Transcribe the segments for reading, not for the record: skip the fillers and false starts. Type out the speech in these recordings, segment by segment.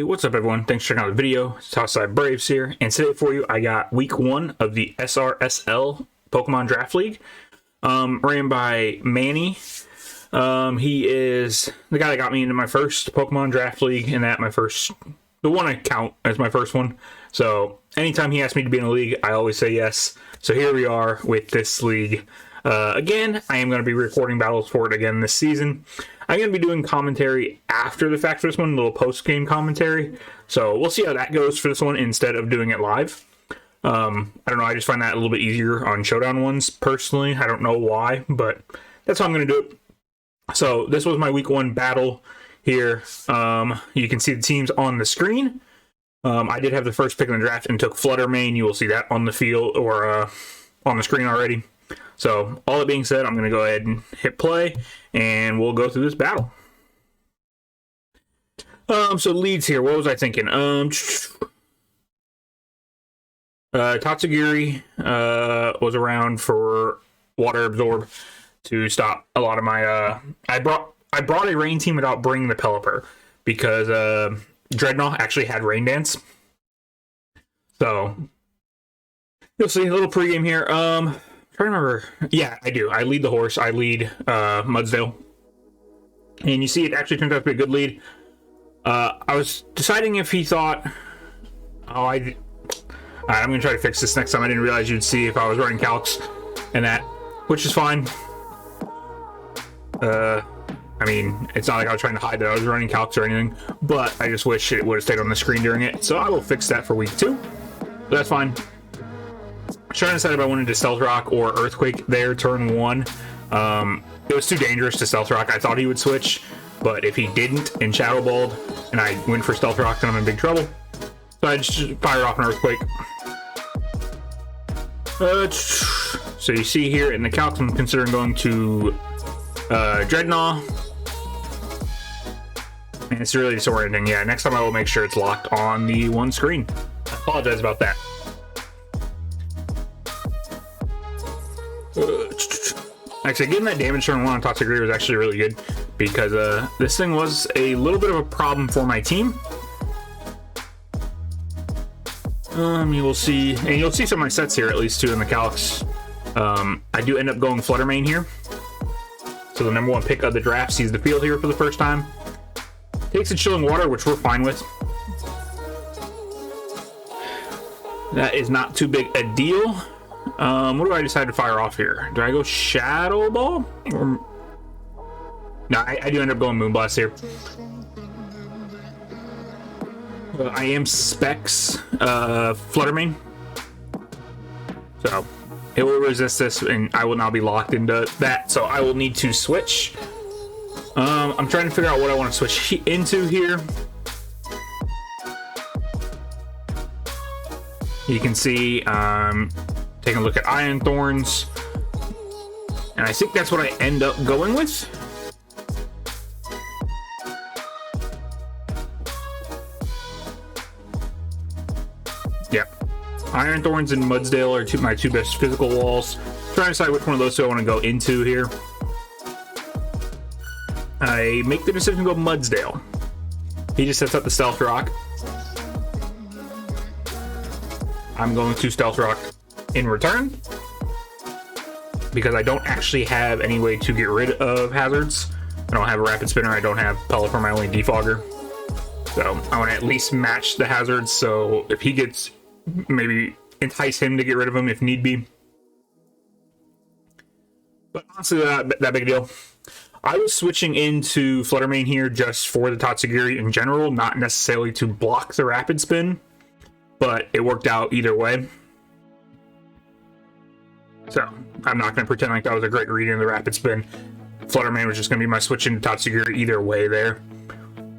What's up everyone? Thanks for checking out the video. Southside Braves here, and today for you I got week 1 of the SRSL Pokemon Draft League, ran by Manny. He is the guy that got me into my first Pokemon Draft League, and the one I count as my first one. So anytime he asks me to be in a league, I always say yes. So here we are with this league. Again, I am going to be recording battles for it again this season. I'm going to be doing commentary after the fact for this one, a little post-game commentary. So we'll see how that goes for this one instead of doing it live. I don't know, I just find that a little bit easier on Showdown ones, personally. I don't know why, but that's how I'm going to do it. So this was my week 1 battle here. You can see the teams on the screen. I did have the first pick in the draft and took Fluttermane. You will see that on the field or on the screen already. So, all that being said, I'm going to go ahead and hit play, and we'll go through this battle. So leads here, what was I thinking? Tatsugiri was around for Water Absorb to stop a lot of my... I brought a Rain team without bringing the Pelipper, because Dreadnought actually had Rain Dance. So, you'll see a little pregame here. I remember, yeah, I do. I lead the horse. I lead Mudsdale. And you see it actually turns out to be a good lead. I was deciding if he thought... Alright, I'm going to try to fix this next time. I didn't realize you'd see if I was running calcs and that, which is fine. I mean, it's not like I was trying to hide that I was running calcs or anything, but I just wish it would have stayed on the screen during it. So I will fix that for week 2. But that's fine. I was trying to decide if I wanted to Stealth Rock or Earthquake there, turn 1. It was too dangerous to Stealth Rock. I thought he would switch, but if he didn't and Shadow Balled, and I went for Stealth Rock, then I'm in big trouble. So I just fired off an Earthquake. So you see here in the calcs, I'm considering going to Dreadnought. And it's really disorienting. Yeah, next time I will make sure it's locked on the one screen. I apologize about that. Actually, getting that damage turn 1 on Tatsugiri was actually really good, because this thing was a little bit of a problem for my team. You will see, and you'll see some of my sets here, at least too, in the calcs. I do end up going Fluttermane here. So the number 1 pick of the draft sees the field here for the first time. Takes a Chilling Water, which we're fine with. That is not too big a deal. What do I decide to fire off here? Do I go Shadow Ball? Or... No, I do end up going Moonblast here. I am Specs Fluttermane. So, it will resist this, and I will now be locked into that. So, I will need to switch. I'm trying to figure out what I want to switch into here. You can see, taking a look at Iron Thorns, and I think that's what I end up going with. Yep, Iron Thorns and Mudsdale are my two best physical walls. Trying to decide which one of those two I want to go into here. I make the decision to go Mudsdale. He just sets up the Stealth Rock. I'm going to Stealth Rock in return, because I don't actually have any way to get rid of hazards. I don't have a Rapid Spinner, I don't have Pelipper, my only defogger. So I want to at least match the hazards, so if he gets, maybe entice him to get rid of him if need be. But honestly, that big deal. I was switching into Fluttermane here just for the Tatsugiri in general, not necessarily to block the Rapid Spin, but it worked out either way. So, I'm not going to pretend like that was a great read in the Rapid Spin. Fluttermane was just going to be my switch into Tatsugiri either way there.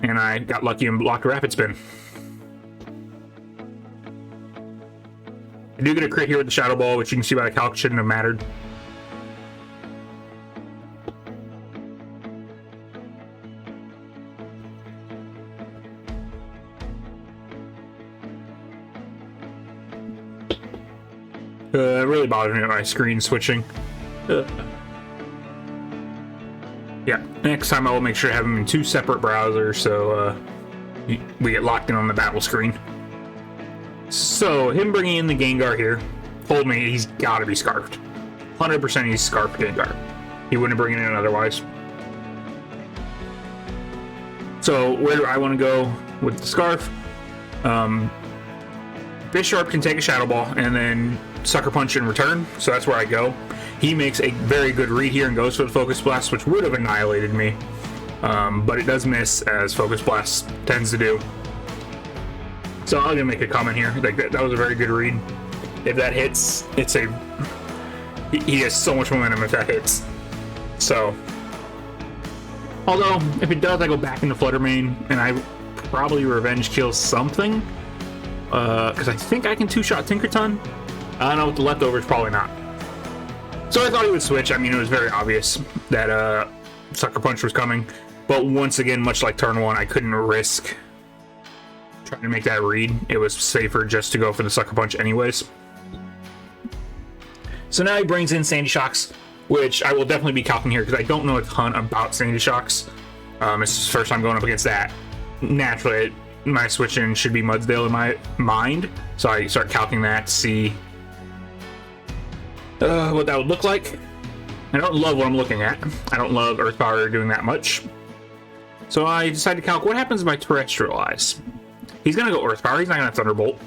And I got lucky and blocked Rapid Spin. I do get a crit here with the Shadow Ball, which you can see by the calc shouldn't have mattered. It really bothers me with my screen switching. Yeah, next time I will make sure to have them in 2 separate browsers, so we get locked in on the battle screen. So him bringing in the Gengar here told me he's got to be Scarfed. 100% he's Scarfed Gengar. He wouldn't bring it in otherwise. So where do I want to go with the Scarf? Bisharp can take a Shadow Ball and then Sucker Punch in return, so that's where I go. He makes a very good read here and goes for the Focus Blast, which would have annihilated me. But it does miss, as Focus Blast tends to do. So I'm gonna make a comment here. Like that was a very good read. If that hits, he has so much momentum if that hits. So, although if it does, I go back into Flutter Mane and I probably Revenge Kill something. Because I think I can two-shot Tinkerton. I don't know, with the leftovers, probably not. So I thought he would switch. I mean, it was very obvious that Sucker Punch was coming. But once again, much like turn 1, I couldn't risk trying to make that read. It was safer just to go for the Sucker Punch anyways. So now he brings in Sandy Shocks, which I will definitely be calcing here because I don't know a ton about Sandy Shocks. It's the first time going up against that. Naturally, my switch in should be Mudsdale in my mind, so I start calcing that to see what that would look like. I don't love what I'm looking at. I don't love Earth Power doing that much. So I decided to calc what happens if I Terrestrialize. He's gonna go Earth Power, he's not gonna Thunderbolt.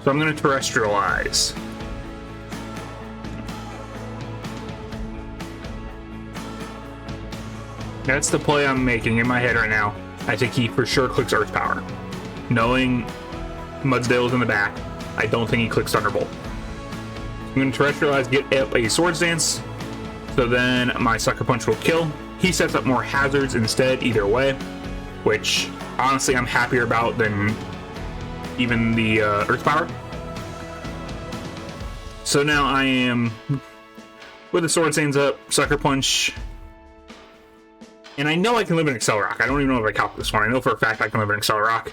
So I'm gonna Terrestrialize. That's the play I'm making in my head right now. I think he for sure clicks Earth Power. Knowing Mudsdale is in the back, I don't think he clicks Thunderbolt. I'm going to Terrestrialize, get up a Swords Dance, so then my Sucker Punch will kill. He sets up more hazards instead, either way, which honestly I'm happier about than even the Earth Power. So now I am with the Swords Dance up, Sucker Punch. And I know I can live in Accelerock. I don't even know if I calc this one. I know for a fact I can live in Accelerock.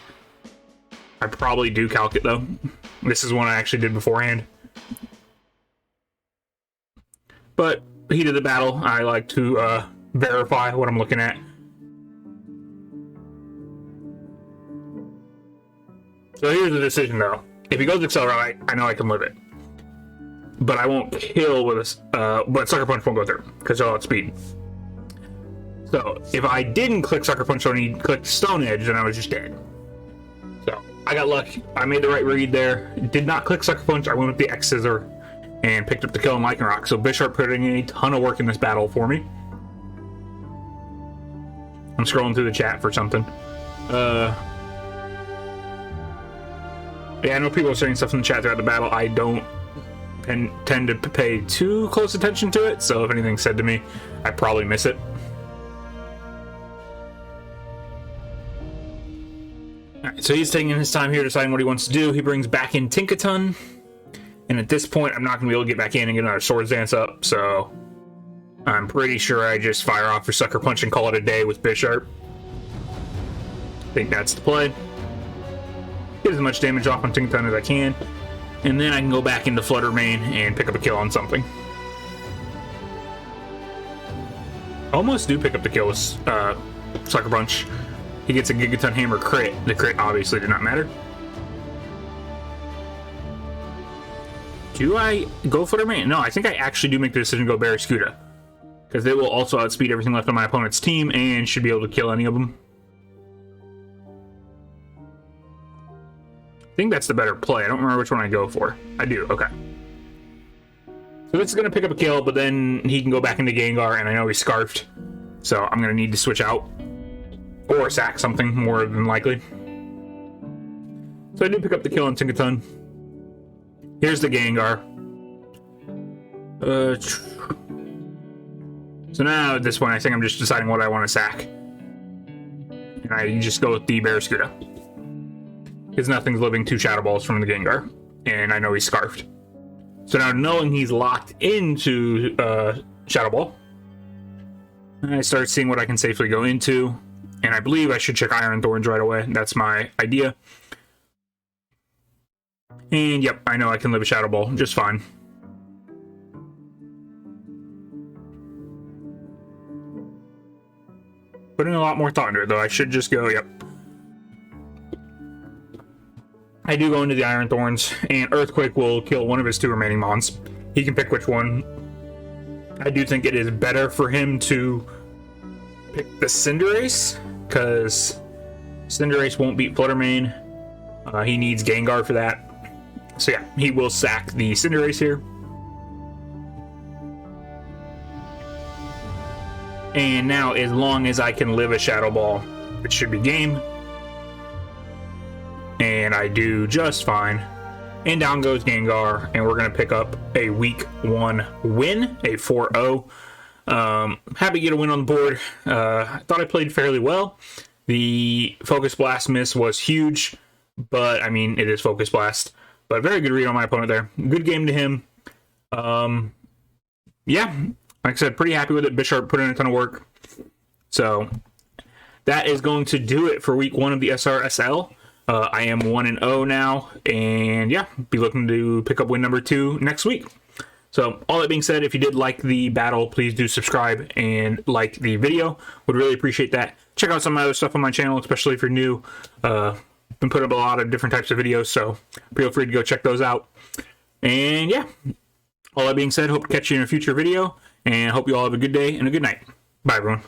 I probably do calc it, though. This is one I actually did beforehand. But heat of the battle, I like to verify what I'm looking at. So here's the decision, though. If he goes Accelerock, I know I can live it. But I won't kill with this. But Sucker Punch won't go through, because he'll outspeed. So, if I didn't click Sucker Punch when he clicked Stone Edge, then I was just dead. So, I got lucky. I made the right read there. Did not click Sucker Punch. I went with the X Scissor and picked up the kill on Lycanroc. So, Bisharp putting in a ton of work in this battle for me. I'm scrolling through the chat for something. Yeah, I know people are saying stuff in the chat throughout the battle. I don't tend to pay too close attention to it. So, if anything's said to me, I probably miss it. Alright, so he's taking his time here deciding what he wants to do. He brings back in Tinkaton. And at this point, I'm not going to be able to get back in and get another Swords Dance up. So I'm pretty sure I just fire off for Sucker Punch and call it a day with Bisharp. I think that's the play. Get as much damage off on Tinkaton as I can. And then I can go back into Flutter Mane and pick up a kill on something. Almost do pick up the kill with Sucker Punch. He gets a Gigaton Hammer crit. The crit obviously did not matter. Do I go Flutter Mane? No, I think I actually do make the decision to go Barraskewda. Because they will also outspeed everything left on my opponent's team and should be able to kill any of them. I think that's the better play. I don't remember which one I go for. I do, okay. So this is going to pick up a kill, but then he can go back into Gengar, and I know he's Scarfed. So I'm going to need to switch out. Or sack something, more than likely. So I do pick up the kill on Tinkaton. Here's the Gengar. So now at this point, I think I'm just deciding what I want to sack. And I just go with the Barraskewda. Because nothing's living 2 Shadow Balls from the Gengar. And I know he's Scarfed. So now knowing he's locked into Shadow Ball, I start seeing what I can safely go into. And I believe I should check Iron Thorns right away. That's my idea. And yep, I know I can live a Shadow Ball just fine. putting a lot more thought into it, though. I should just go, yep. I do go into the Iron Thorns, and Earthquake will kill one of his 2 remaining mons. He can pick which one. I do think it is better for him to pick the Cinderace, because Cinderace won't beat Fluttermane. He needs Gengar for that. So yeah, he will sack the Cinderace here. And now, as long as I can live a Shadow Ball, it should be game. And I do just fine. And down goes Gengar, and we're going to pick up a week 1 win, a 4-0. Happy to get a win on the board. I thought I played fairly well. The Focus Blast miss was huge, but I mean, it is Focus Blast. But very good read on my opponent there. Good game to him. Yeah, like I said, pretty happy with it. Bisharp put in a ton of work. So that is going to do it for week 1 of the SRSL. I am 1-0 now, and yeah, be looking to pick up win number 2 next week. So all that being said, if you did like the battle, please do subscribe and like the video. Would really appreciate that. Check out some of my other stuff on my channel, especially if you're new. Been putting up a lot of different types of videos, so feel free to go check those out. And yeah, all that being said, hope to catch you in a future video, and hope you all have a good day and a good night. Bye, everyone.